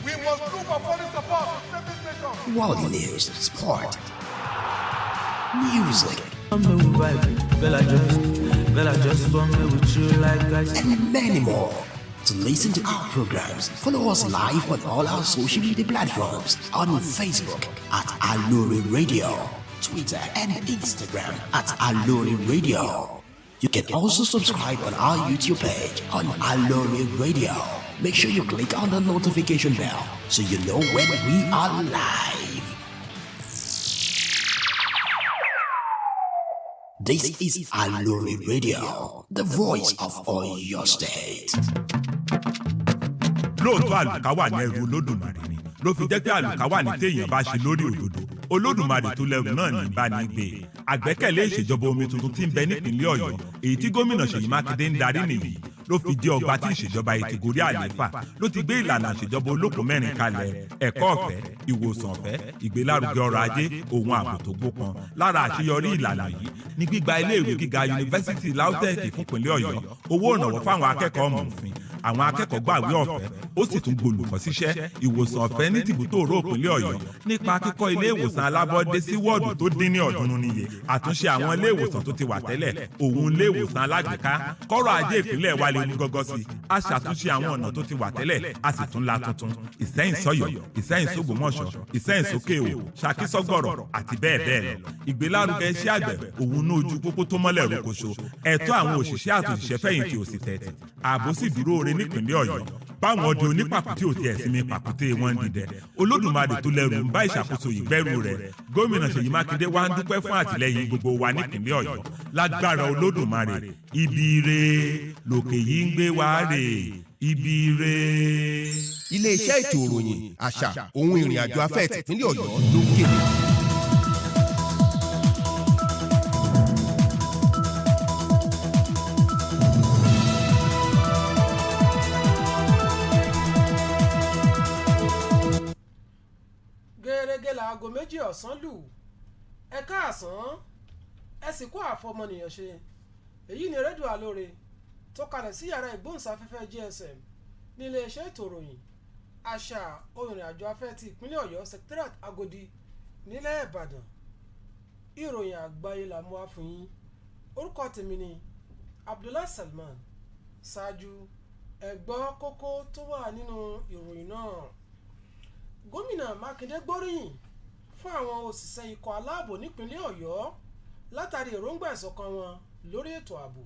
We must look for foreign support to save this nation. World news, sport, music, and many more. To listen to our programs, follow us live on all our social media platforms on Facebook at Aloore Radio, Twitter and Instagram at Aloore Radio. You can also subscribe on our YouTube page on Aloore Radio. Make sure you click on the notification bell so you know when we are live. This is Aloore Radio, the voice of all your state. Lóòótọ́ àlùkáwà ní ẹrù Olódùmarè ni ló fi jẹ́ pé àlùkáwà ní téèyàn bá ṣe lórí òdodo Olódùmarè tó lẹ́rù náà ní bá ní gbé àgbẹ́kẹ̀lé ìṣèjọba omi tuntun tí ń bẹ nípìnlẹ̀ Ọ̀yọ́ èyí tí gómìnà Ṣèyí Mákindé ń darí nìyí ló fi di ọgbà tí ìṣèjọba ètò gorí àlééfà ló ti gbé ìlànà ìṣèjọba olóko mẹ́rin kalẹ̀ ẹ̀kọ́ ọ̀fẹ́ ìwòsàn ọ̀fẹ́ ìgbélárugẹ ọrọ̀ ajé ohun ààbò tó gbópọn lára àṣeyọrí ìlànà yìí ní gbígba iléèwé gíga yunifásitì LAUTECH fúnpínlẹ̀ Ọ̀yọ́ owó ìrànwọ́ fáwọn akẹ́kọ̀ọ́ mọ̀ọ́fín àwọn akẹ́kọ̀ọ́ gbàwé ọ̀fẹ́ ó sì tún gbòlùkọ́ síṣẹ́ ìwòsàn ọ̀fẹ́ ní tìbútòrò ìpínlẹ̀ Ọ̀yọ́ nípa kíkọ́ ilé ìwòsàn alábọ́dé sí wọ́ọ̀dù tó dín ní ọ̀ọ́dúnrún níye àtúnṣe àwọn ilé ìwòsàn tó ti wà tẹ́lẹ̀ òun ilé ìwòsàn alágbèéká kọ́rọ̀ ajé ìpínlẹ̀ wa lè mú gọ́gọ́ sí a ṣàtúnṣe àwọn ọ̀nà tó ti wà tẹ́lẹ̀ a sì tún la tuntun Ìṣẹ́yìn sọ́yọ́ Ìṣẹ́yìn sógbómọ̀ṣọ́ Ìṣẹ́yìn sókè o Ṣakí sọ́gbọ̀rọ̀ àti bẹ́ẹ̀ bẹ́ẹ̀ lọ ìgbélárugẹ iṣẹ́ àgbẹ̀ òun ní ojú pópó tó mọ́lẹ̀ rókoṣo ẹ̀tọ́ àwọn òṣìṣẹ́ àtòṣìṣẹ́ fẹ̀yìntì ò sì tẹ̀tì ààbò sì dúró ore nípìnlẹ̀ Ọ̀yọ́ báwọn ọdẹ onípàkúté òtí ẹ̀sìn mi pàkúté wọn ń dìdẹ Olódùmarè tó lẹ́rù ń bá ìṣàkóso ìgbẹ́rù rẹ̀ gómìnà Ṣèyí Mákindé wá ń dúpẹ́ fún àtìlẹ́yìn gbogbo wa nípìnlẹ̀ Ọ̀yọ́ lágbára Olódùmarè ibi ire lòkè yìí ń gbé wá rè ibi ire. Iléeṣẹ́ ètò ìròyìn àṣà ohun ìrìn àjò afẹ́ tìpínlẹ̀ Ọ̀yọ́ ló kéde. gẹ́gẹ́ láago 2 ọ̀sán lù ẹ káàsán ẹ sì kó àfọmọnìyàn ṣe èyí ni rédíò Alóore tó kalẹ̀ sí yàrá ìgbóhùnsáfẹ́fẹ́ GSM ní iléeṣẹ́ ètò ìròyìn àṣà ohun ìrìnàjò afẹ́ ti ìpínlẹ̀ Ọ̀yọ́ secretariat Agodi nílẹ̀ Ìbàdàn ìròyìn àgbáyé la mú wá fún yín orúkọ tèmi ni Abdullahi Salman ṣáájú ẹ gbọ́ kókó tó wà nínú ìròyìn náà. Gómìnà Mákindé gbóríyìn fún àwọn òṣìṣẹ́ ikọ̀ aláàbò nípínlẹ̀ Ọ̀yọ́ látàrí èròǹgbà ìṣọ̀kan wọn lórí ètò ààbò.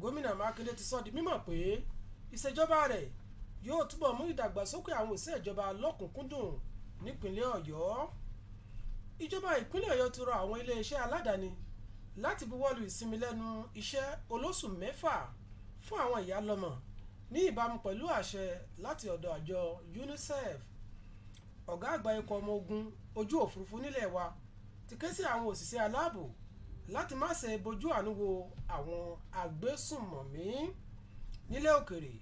Gómìnà Mákindé ti sọ di mímọ̀ pé ìṣèjọba rẹ̀ yóò túbọ̀ mú ìdàgbàsókè àwọn òṣìṣẹ́ ìjọba lọ́kùnkúndùn nípínlẹ̀ Ọ̀yọ́. Ìjọba ìpínlẹ̀ Ọ̀yọ́ ti rọ àwọn iléeṣẹ́ aládàáni láti buwọ́lu ìsinmi lẹ́nu iṣẹ́ olóṣù 6 fún àwọn ìyálọ́mọ ní ìbámu pẹ̀lú àṣẹ láti ọ̀dọ̀ àjọ UNICEF. Ọ̀gá àgbà ikọ̀ ọmọ ogun ojú òfurufú nílẹ̀ wa ti ké sí àwọn òṣìṣẹ́ aláàbò láti má ṣe bojú àánú wo àwọn agbésùnmọ̀mí. Nílẹ̀ òkèrè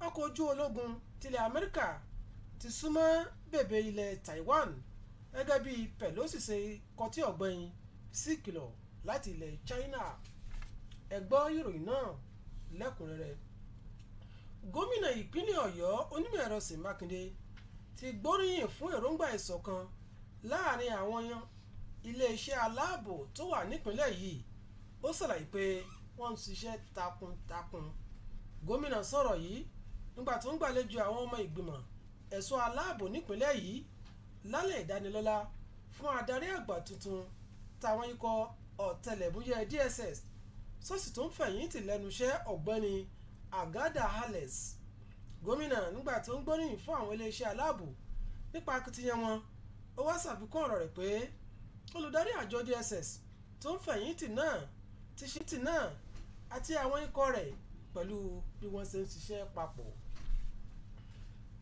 ọkọ̀ ojú ológun tilẹ̀ Amẹ́ríkà ti súnmọ́ bèbè ilẹ̀ Taiwan gẹ́gẹ́ bí Pelosi ṣe kọtí ọ̀gbẹ́yìn sí ìkìlọ̀ láti ilẹ̀ China. Ẹ gbọ́ ìròyìn náà lẹ́kùnrẹ́rẹ́. Gómìnà ìpínlẹ̀ Ọ̀yọ́ onímọ̀ ẹ̀rọ Ṣèyí Mákindé ti gbóríyìn fún èròǹgbà ìṣọ̀kan láàrin àwọn iléeṣẹ́ aláàbò tó wà nípìnlẹ̀ yìí ó ṣàlàyé pé wọ́n ń ṣiṣẹ́ takuntakun. Gómìnà sọ̀rọ̀ yìí nígbà tó ń gbàlejò àwọn ọmọ ìgbìmọ̀ ẹ̀ṣọ́ aláàbò nípìnlẹ̀ yìí lálẹ́ ìdánilọ́lá fún adarí àgbà tuntun táwọn ikọ̀ ọ̀tẹlẹ̀múyẹ́ DSS sọ́sì tó ń fẹ̀yìntì lẹ́nu iṣẹ́ ọ̀gbẹ́ni Agada Alex. Gómìnà nígbà tó ń gbóríyìn fún àwọn iléeṣẹ́ aláàbò nípa akitiyan wọn ó wá ṣàfikún ọ̀rọ̀ rẹ̀ pé olùdarí àjọ DSS tó ń fẹ̀yìntì náà ti ṣe tì náà àti àwọn ikọ̀ rẹ̀ pẹ̀lú bí wọ́n ṣe ń ṣiṣẹ́ papọ̀.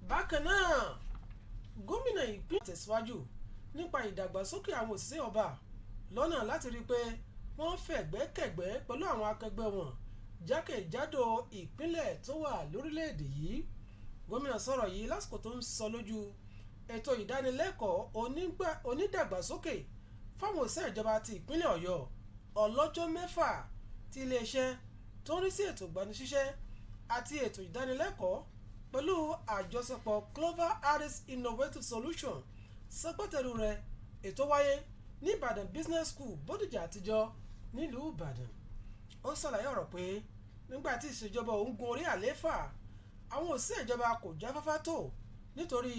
Bákan náà gómìnà ìpínlẹ̀ tẹ̀síwájú nípa ìdàgbàsókè àwọn òṣìṣẹ́ ọba lọ́nà láti rí i pé wọ́n fẹ̀gbẹ́kẹ̀gbẹ́ pẹ̀lú àwọn akẹgbẹ́ wọn jákèjádò ìpínlẹ̀ tó wà lórílẹ̀‐èdè yìí. Gómìnà sọ̀rọ̀ yìí lásìkò tó ń sọ lójú ètò ìdánilẹ́kọ̀ọ́ onídàgbàsókè fáwọn òṣìṣẹ́ ìjọba ti ìpínlẹ̀ Ọ̀yọ́ ọlọ́jọ́ 6 ti iléeṣẹ́ tó ń rí sí ètò ìgbanisíṣẹ́ àti ètò ìdánilẹ́kọ̀ọ́ pẹ̀lú àjọṣepọ̀ Clover Harris Innovative Solution sẹ́gbẹ́tẹ̀rù rẹ̀ ètò wáyé ní Ìbàdàn Business School Bódìjà àtijọ́ nílùú Ìbàdàn. Ó ṣàlàyé ọ̀rọ̀ pé nígbà tí ìṣèjọba òun gun orí àlééfà àwọn òṣìṣẹ́ ìjọba kò jáfáfá tó nítorí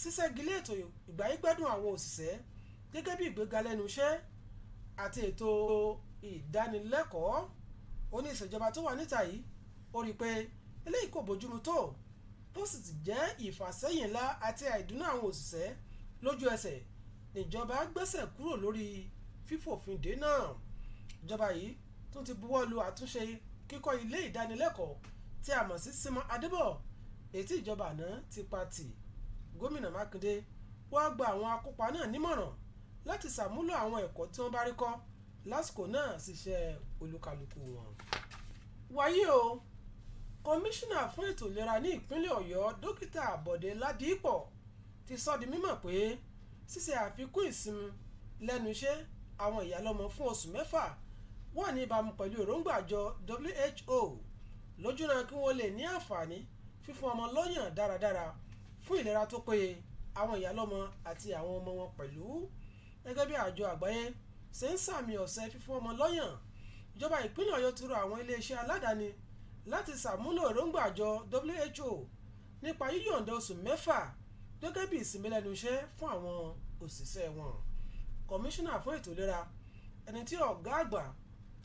ṣíṣẹ́gilé ètò ìgbáyégbádùn àwọn òṣìṣẹ́ gẹ́gẹ́ bí ìgbéga lẹ́nu iṣẹ́ àti ètò ìdánilẹ́kọ̀ọ́. Ó ní ìṣèjọba tó wà níta yìí ó rí i pé eléyìí kò bójúmu tó sì ti jẹ́ ìfàsẹ́yìn ńlá àti àìdùnnú àwọn òṣìṣẹ́ lójú ẹsẹ̀ níjọba gbẹ́sẹ̀ kúrò lórí fífòfin dè náà. Ìjọba yìí tún ti buwọ́ lu àtúnṣe kíkọ́ ilé ìdánilẹ́kọ̀ọ́ tí a mọ̀ sí Simon Adébọ̀ èyí tí ìjọba àná ti pa tì. Gómìnà Mákindé wá gba àwọn akópa náà nímọ̀ràn láti ṣàmúlò àwọn ẹ̀kọ́ tí wọ́n bá rí kọ́ lásìkò náà ṣiṣẹ́ olúkálùkù wọn. Wàyí o, kọmíṣánná fún ètò ìlera ní ìpínlẹ̀ Ọ̀yọ́ dókítà Bọ̀dé Ládìípọ̀ ti sọ di mímọ̀ pé ṣíṣe àfikún ìsinmi lẹ́nu iṣẹ́ àwọn ìyálọ́mọ fún oṣù 6 wà ní ìbámu pẹ̀lú èròǹgbà àjọ WHO lójúnà kí wọ́n lè ní àǹfààní fífún ọmọ lọ́yàn dáradára fún ìlera tó péye àwọn ìyálọ́mọ àti àwọn ọmọ wọn pẹ̀lú. Gẹ́gẹ́ bí àjọ àgbáyé ṣe ń sàmì ọ̀sẹ̀ fífún ọmọ lọ́yàn, ìjọba ìpínlẹ̀ Ọ̀yọ́ ti rọ àwọn iléeṣẹ́ aládàáni láti ṣàmúlò èròǹgbà àjọ WHO nípa yíyọ̀ǹda oṣù 6 gẹ́gẹ́ bí ìsinmi lẹ́nu iṣẹ́ fún àwọn òṣìṣẹ́ wọn. Kọmíṣánná fún ètò ìlera ẹni tí ọ̀gá àgbà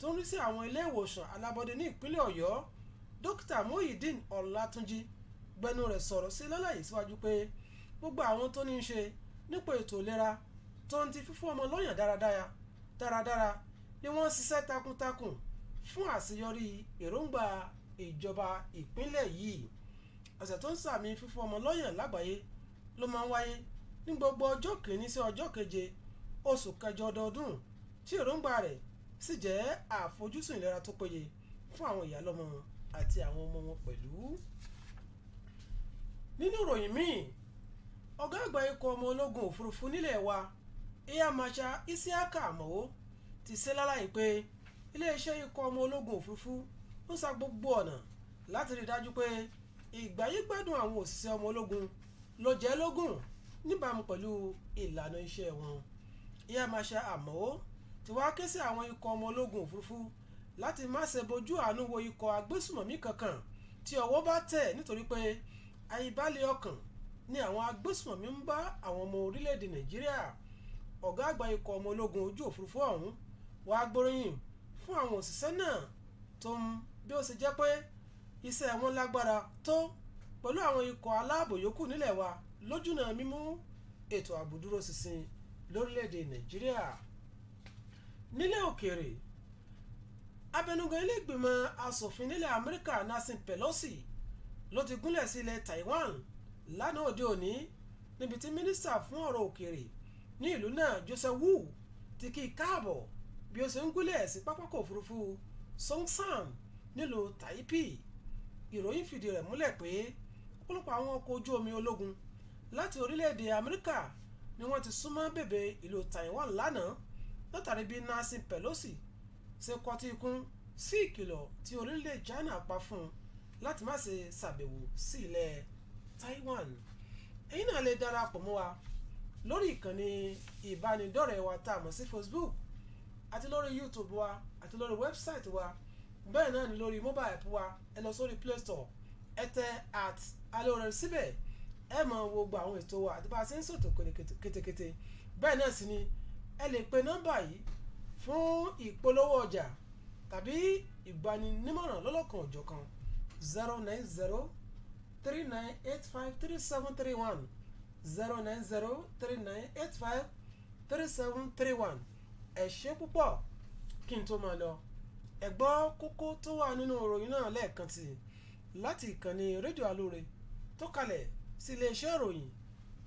tó ń rí sí àwọn ilé ìwòsàn alábọ́dé ní ìpínlẹ̀ Ọ̀yọ́ dókítà Muyideen Ọlátúnjí gbẹnu rẹ̀ sọ̀rọ̀ sí lálàyé síwájú pé gbogbo àwọn tó ní í ṣe nípa ètò ìlera tó ń ti fífún ọmọ lọ́yàn dáradára ni wọ́n ṣiṣẹ́ takuntakun fún àṣeyọrí èròǹgbà ìjọba ìpínlẹ̀ yìí. Ọ̀sẹ̀ tó ń sàmì fífún ọmọ lọ́yàn lágbàáyé ló máa ń wáyé ní gbogbo ọjọ́ kìíní sí ọjọ́ keje oṣù kẹjọ ọdọọdún tí èròǹgbà rẹ̀ sì jẹ́ àfojúsùn ìlera tó péye fún àwọn ìyálọ́mọ àti àwọn ọmọ wọn pẹ̀lú. Nínú ìròyìn míì, ọ̀gá àgbà ikọ̀ ọmọ ológun òfurufú nílẹ̀ wa Air Marshal Isiaka Amao ti ṣe lálàyé pé iléeṣẹ́ ikọ̀ ọmọ ológun òfurufú ń sa gbogbo ọ̀nà láti rí dájú pé ìgbáyégbádùn àwọn òṣìṣẹ́ ọmọ ológun ló jẹ́ lógún níbàámu pẹ̀lú ìlànà iṣẹ́ wọn. Air Marshal Amao ti wá ké sí àwọn ikọ̀ ọmọ ológun òfurufú láti má ṣe bojú àánú wo ikọ̀ agbésùmọ̀mí kankan tí ọwọ́ bá tẹ̀ nítorí pé àìbalẹ̀ ọkàn ni àwọn agbésùmọ̀mí ń bá àwọn ọmọ orílẹ̀-èdè Nàìjíríà. Ọ̀gá àgbà ikọ̀ ọmọ ológun ojú òfurufú ọ̀hún wá gbóríyìn fún àwọn òṣìṣẹ́ náà tó ń bí ó ṣe jẹ́ pé iṣẹ́ wọn lágbára tó pẹ̀lú àwọn ikọ̀ aláàbò yòókù nílẹ̀ wa lójúnà mímú ètò ààbò dúró ṣinṣin lórílẹ̀-èdè Nàìjíríà. Nílẹ̀ òkèèrè, abẹnugan ilé ìgbìmọ̀ asòfin nílẹ̀ Amẹ́ríkà Nancy Pelosi ló ti gúnlẹ̀ sí ilẹ̀ Taiwan lánàá òde òní níbi tí mínísítà fún ọ̀rọ̀ òkèèrè ní ìlú náà Joseph Wu ti kí i káàbọ̀ bí ó ṣe ń gúnlẹ̀ sí pápákọ̀ òfurufú Songshan nílùú Taipei. Ìròyìn fìdí rẹ̀ múlẹ̀ pé ọ̀pọ̀lọpọ̀ àwọn ọkọ̀ ojú omi ológun láti orílẹ̀-èdè Amẹ́ríkà ni wọ́n ti súnmọ́ bèbè ìlú Taiwan lánàá látàrí bí Nancy Pelosi ṣe kọtí ikún sí ìkìlọ̀ tí orílẹ̀ China pa fún un láti má ṣe ṣàbẹ̀wò sí ilẹ̀ Taiwan. Ẹ̀yin náà lè darapọ̀ mọ́ wa lórí ìkànnì ìbánidọ́rẹ̀ẹ́ wa tá a mọ̀ sí Facebook àti lórí YouTube wa àti lórí wẹ́bsáìtì wa, bẹ́ẹ̀ náà ni lórí mobile app wa. Ẹ lọ sórí Play Store, ẹ tẹ @Aloore síbẹ̀, ẹ mọ̀ wo gbogbo àwọn ètò wa àti bá a ṣe ń ṣètò kétékété. Bẹ́ẹ̀ náà sì ni ẹ lè pe nọ́mbà yìí fún ìpolówó ọjà tàbí ìgbaninímọ̀ràn lọ́lọ́kan òjọ̀kan 09039853731 09039853731. Ẹ ṣé púpọ̀. Kí n tó máa lọ, ẹ gbọ́ kókó tó wà nínú ìròyìn náà lẹ́ẹ̀kan tí láti ìkànnì rédíò Aloore tó kalẹ̀ sí iléeṣẹ́ ìròyìn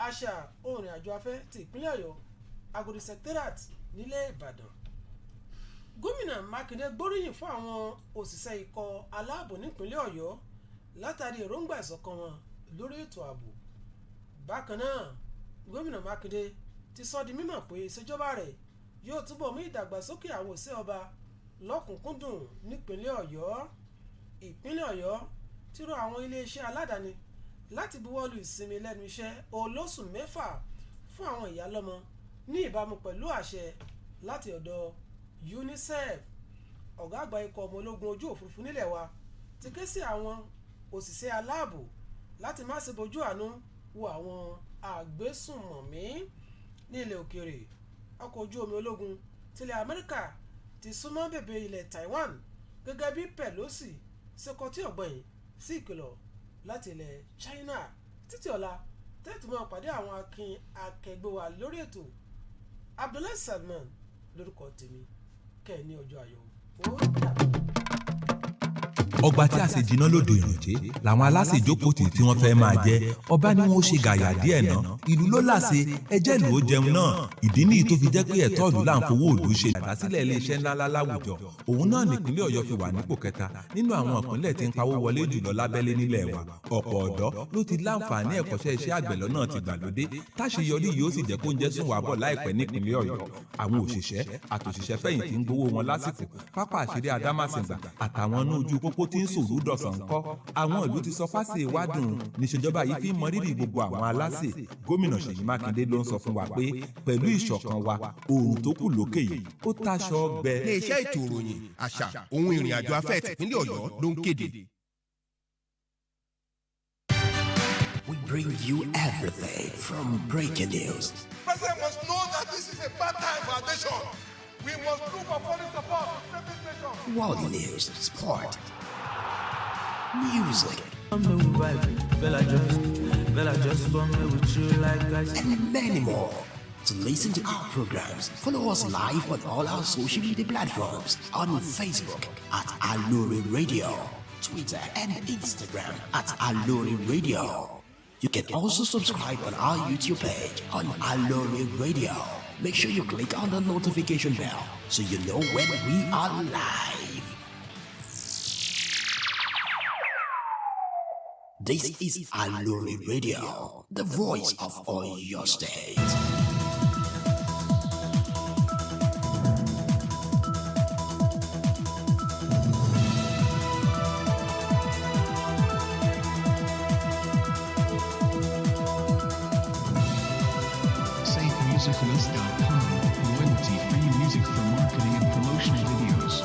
àṣà òrìn àjò afẹ́ ti ìpínlẹ̀ Ọ̀yọ́ Agodi Secretariat nílẹ̀ Ìbàdàn. Gómìnà Mákindé gbóríyìn fún àwọn òṣìṣẹ́ ikọ̀ aláàbò nípínlẹ̀ Ọ̀yọ́ látàrí èròǹgbà ìṣọ̀kan wọn lórí ètò ààbò. Bákan náà, gómìnà Mákindé ti sọ di mímọ̀ pé ìṣèjọba rẹ̀ yóò túbọ̀ mú ìdàgbàsókè àwọn òṣìṣẹ́ ọba lọ́kùnkúndùn nípínlẹ̀ Ọ̀yọ́. Ìpínlẹ̀ Ọ̀yọ́ ti rọ àwọn iléeṣẹ́ aládàáni láti buwọ́lu ìsinmi lẹ́nu iṣẹ́ olóṣù 6 fún àwọn ìyálọ́mọ ní ìbámu pẹ̀lú àṣẹ láti ọ̀dọ̀ UNICEF. Ọ̀gá àgbà ikọ̀ ọmọ ológun ojú òfurufú nílẹ̀ wa ti ké sí àwọn òṣìṣẹ́ aláàbò láti má ṣe bojú àánú wo àwọn àgbésùnmọ̀mí ní ilẹ̀ òkèèrè. Ọkọ̀ ojú omi ológun tilẹ̀ Amẹ́ríkà ti súnmọ́ bèbè ilẹ̀ Taiwan gẹ́gẹ́ bí Pelosi ṣe kọtí ọ̀gbọ̀nyìn sí ìkìlọ̀ láti ilẹ̀ China. Títí ọ̀la tẹ́tù máa pàdé àwọn akẹgbẹ́ wa lórí ètò. Abdullahi Salman lórúkọ tèmi, kẹ́ ẹ ní ọjọ́ ayọ̀. Ó dàbọ̀. ọgbà tí a sì jiná lóde ìrànjẹ làwọn aláṣẹ ìjókòó tí wọ́n fẹ́ máa jẹ ọba ni wọ́n ó ṣe gàyà díẹ̀ ná ìlú ló láṣẹ ẹjẹ ìlú ó jẹun náà ìdí nìyí tó fi jẹ́ pé ẹ̀tọ́ ìlú là ń fowó ìlú ṣe ìdásílẹ̀ iléeṣẹ́ ńláńlá láwùjọ òun náà nípínlẹ̀ Ọ̀yọ́ fi wà nípò kẹta nínú àwọn ìpínlẹ̀ tí ń pawó wọlé jùlọ lábẹ́lé nílẹ̀ wa ọ̀pọ̀ ọ̀dọ́ ló ti láǹfààní ẹ̀kọ́ṣẹ́ iṣẹ́ àgbẹ̀ lọ́nà ti gbàlódé táṣeyọrí yìí ó sì jẹ́ kó ń jẹ́ sùn wà bọ̀ láìpẹ́ nípínlẹ̀ Ọ̀yọ́ àwọn òṣìṣẹ́ àtòṣìṣẹ́ fẹ̀yìntì ń gbowó wọn lásìkò pápá àṣírí Adámàsìngbà àtàwọn inú ojú pópó tí ń sòrú dọ̀sán ńkọ́ àwọn ìlú ti sọ pásì ìwádùn níṣèjọba yìí fi ń mọrírì gbogbo àwọn aláṣẹ gómìnà Ṣèyí Mákindé ló ń sọ fún wa pé pẹ̀lú ìṣọ̀kan wa oòrùn tó kù lókè yìí ó táṣọ bẹ. iléeṣẹ́ ètò ìròyìn àṣà ohun ìrìn àjò afẹ́ tìpínlẹ̀ Ọ̀yọ́ ló ń kéde. We bring you everything from breaking news. President must know that this is a bad time for our nation. We must look for foreign support to save this nation. World news, sport, music, and many more. To listen to our programs, follow us live on all our social media platforms on Facebook at Aloore Radio, Twitter and Instagram at Aloore Radio. You can also subscribe on our YouTube page on Aloore Radio. Make sure you click on the notification bell so you know when we are live. This is Aloore Radio, the voice of Oyo State. SafeMusicList.com, royalty-free music for marketing and promotional videos.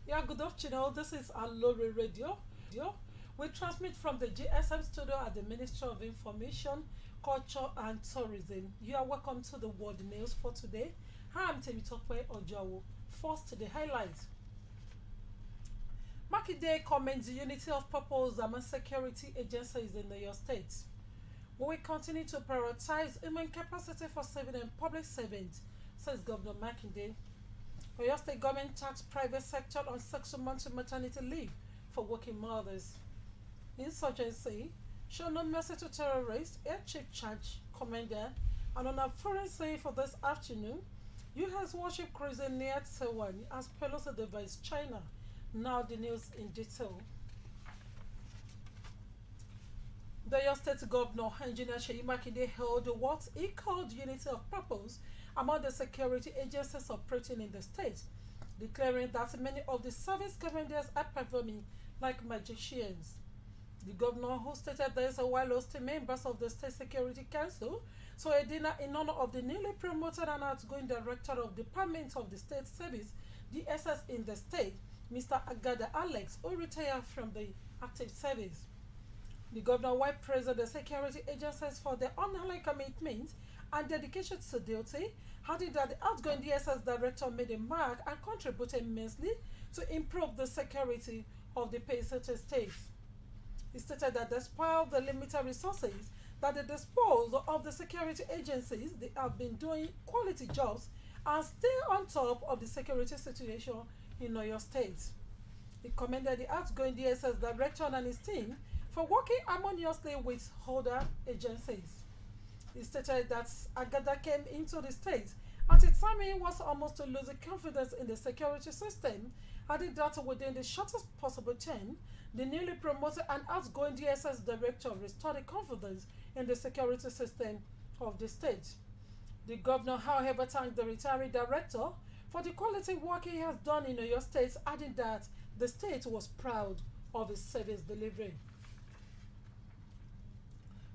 Yeah, good afternoon. This is Aloore Radio. We transmit from the GSM studio at the Ministry of Information, Culture and Tourism. You are welcome to the World News for today. I'm Temitope Ojawo. First, the highlights. Makinde commends the unity of purpose among security agencies in your state. We will continue to prioritize human capacity for civil and public servants, says Governor Makinde. Oyo State government taxed private sector on 6 months of maternity leave for working mothers. Insurgency show no mercy to terrorists, Air Chief Charge Commander, and on a foreign say for this afternoon, U.S. warship cruising near Taiwan as Pelosi devised China. Now the news in detail. The Oyo State Governor, Engineer Seyi Makinde, held what he called unity of purpose among the security agencies operating in the state, declaring that many of the service commanders are performing like magicians. The governor, who stated this while hosting members of the State Security Council, so a dinner in honor of the newly promoted and outgoing director of Department of the State Service, DSS in the state, Mr. Agada Alex, who retired from the active service. The governor while praised the security agencies for their unalloyed commitment and dedication to duty, adding that the outgoing DSS director made a mark and contributed immensely to improve the security of the Pacific states. He stated that despite the limited resources that they dispose of the security agencies, they have been doing quality jobs and stay on top of the security situation in Oyo State. He commended the outgoing DSS director and his team for working harmoniously with other agencies. He stated that Agada came into the state at a time he was almost losing confidence in the security system, adding that within the shortest possible time, the newly promoted and outgoing DSS director restored the confidence in the security system of the state. The governor, however, thanked the retiring director for the quality work he has done in Oyo State, adding that the state was proud of its service delivery.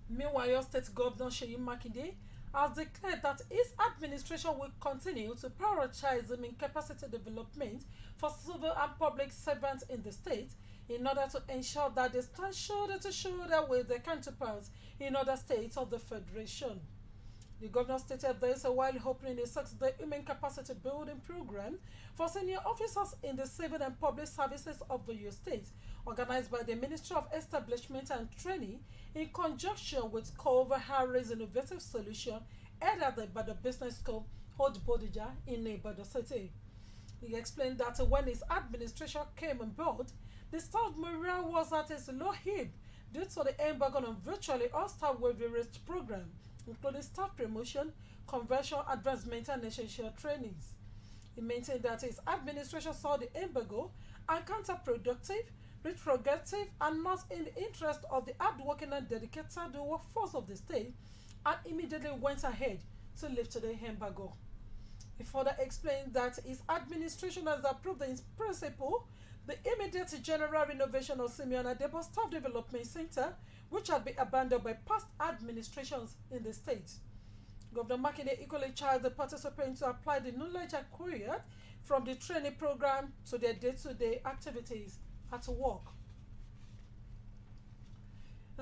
Meanwhile, Oyo State Governor Seyi Makinde has declared that his administration will continue to prioritize human capacity development for civil and public servants in the state in order to ensure that they stand shoulder to shoulder with their counterparts in other states of the Federation. The governor stated this while opening a 6-day human capacity building program for senior officers in the civil and public services of the Oyo State, organized by the Ministry of Establishment and Training in conjunction with Culver Harris Innovative Solution, headed by the business school Old Bodija in Ibadan City. He explained that when his administration came on board, the staff morale was at its low ebb due to the embargo on virtually all staff wage program, including staff promotion, conversion, advancement, and essential trainings. He maintained that his administration saw the embargo as counterproductive, retrogressive, and not in the interest of the hardworking and dedicated workforce of the state, and immediately went ahead to lift the embargo. He further explained that his administration has approved in principle the immediate general renovation of Simeon Adebo Staff Development Center, which had been abandoned by past administrations in the state. Governor Makinde equally charged the participants to apply the knowledge acquired from the training program to their day-to-day activities at work.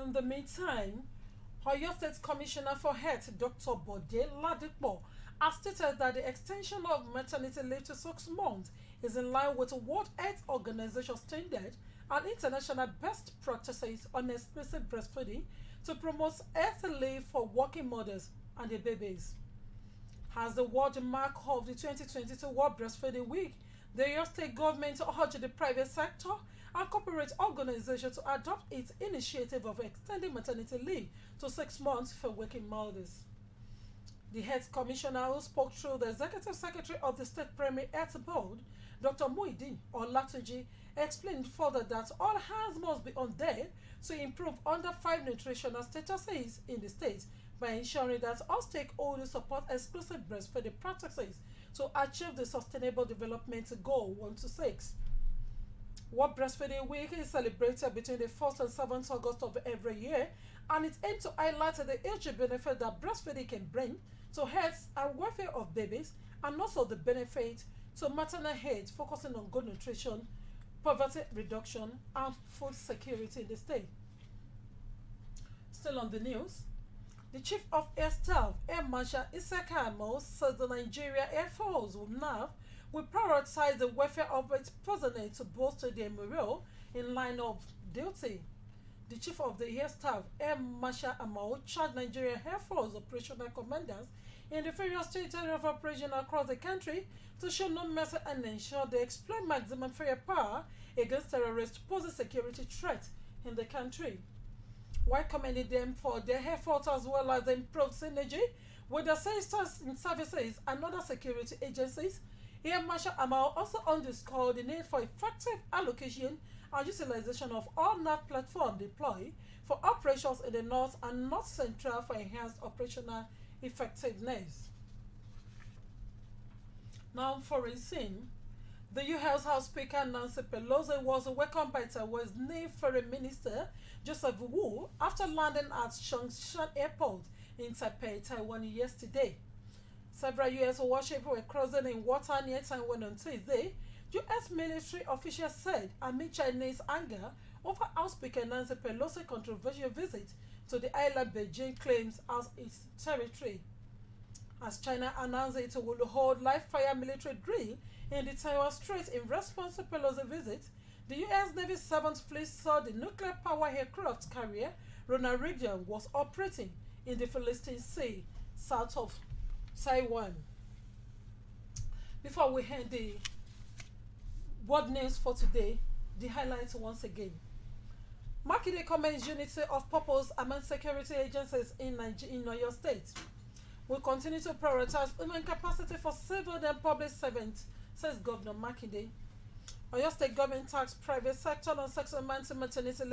In the meantime, Oyo State Commissioner for Health, Dr. Bode Ladipo, has stated that the extension of maternity leave to 6 months is in line with World Health Organization standard and international best practices on explicit breastfeeding to promote healthy leave for working mothers and their babies. As the world mark of the 2022 World Breastfeeding Week, the Oyo State government urged the private sector and corporate organizations to adopt its initiative of extending maternity leave to 6 months for working mothers. The Health Commissioner, who spoke through the Executive Secretary of the State Primary Health Board, Dr. Muideen Olatunji, explained further that all hands must be on deck to improve under 5 nutritional statuses in the state by ensuring that all stakeholders support exclusive breastfeeding practices to achieve the Sustainable Development Goal 1 to 6. World Breastfeeding Week is celebrated between the 1st and 7th August of every year, and it aims to highlight the huge benefit that breastfeeding can bring to health and welfare of babies, and also the benefit to maternal health, focusing on good nutrition, poverty reduction, and food security in the state. Still on the news, the Chief of Air Staff, Air Marshal Isaka Amo, says the Nigeria Air Force will prioritize the welfare of its personnel to bolster their morale in line of duty. The Chief of the Air Staff, Air Marshal Amo, charged Nigeria Air Force operational commanders in the various territories of operation across the country to show no mercy and ensure they exploit maximum firepower against terrorists posing security threat in the country. While commending them for their efforts as well as the improved synergy with the sisters in services and other security agencies, Air Marshal Amal also underscored the need for effective allocation and utilization of all NAV platforms deployed for operations in the North and North Central for enhanced operational effectiveness. Now, for scene, the U.S. House Speaker Nancy Pelosi was welcomed by Taiwan's new Foreign Minister Joseph Wu after landing at Songshan Airport in Taipei, Taiwan yesterday. Several U.S. warships were crossing in water near Taiwan on Tuesday, U.S. military officials said, amid Chinese anger over House Speaker Nancy Pelosi's controversial visit to the island Beijing claims as its territory. As China announced it will hold live-fire military drill in the Taiwan Strait in response to Pelosi's visit, the U.S. Navy 7th Fleet saw the nuclear-powered aircraft carrier Ronald Reagan was operating in the Philippine Sea, south of Taiwan. Before we end the world news for today, the highlights once again. Makinde comments unity of purpose among security agencies in Oyo State. We continue to prioritize human capacity for civil and public servants, says Governor Makinde. Oyo State government tax private sector on 6 months maternity leave